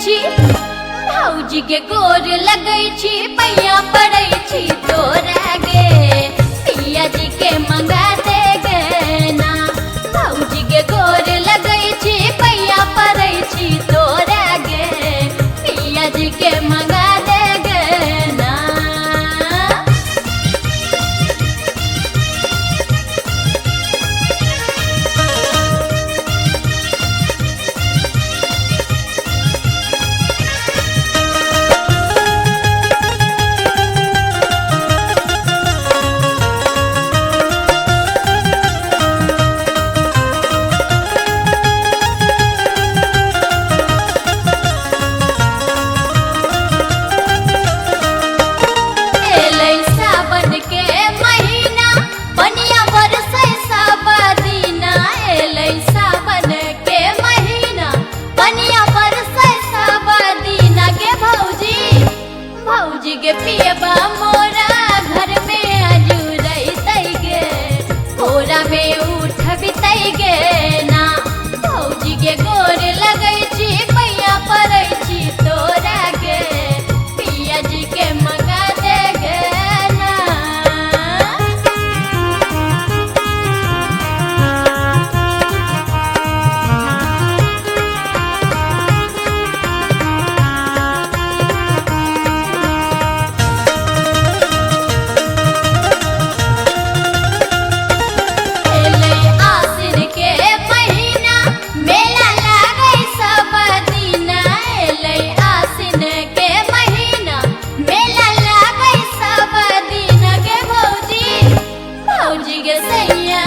छी, भौजी के गोर लगै छी, पैया पड़ै छी तोरा गे, पिया जी के मंगा दे गे ना। भौजी के गोर लगै छी, पैया पड़ै छी तोरा गे, पिया जी के मंगा दे गे ना। भौजी के पियबा मोरा घर में अजूरतै गे, कोरा में उठबितै गे ना। भौजी के गोर लगै छी, पैया पड़ै छी तोरा गे, पिया जी के मंगा दे गे ना। भौजी के सैया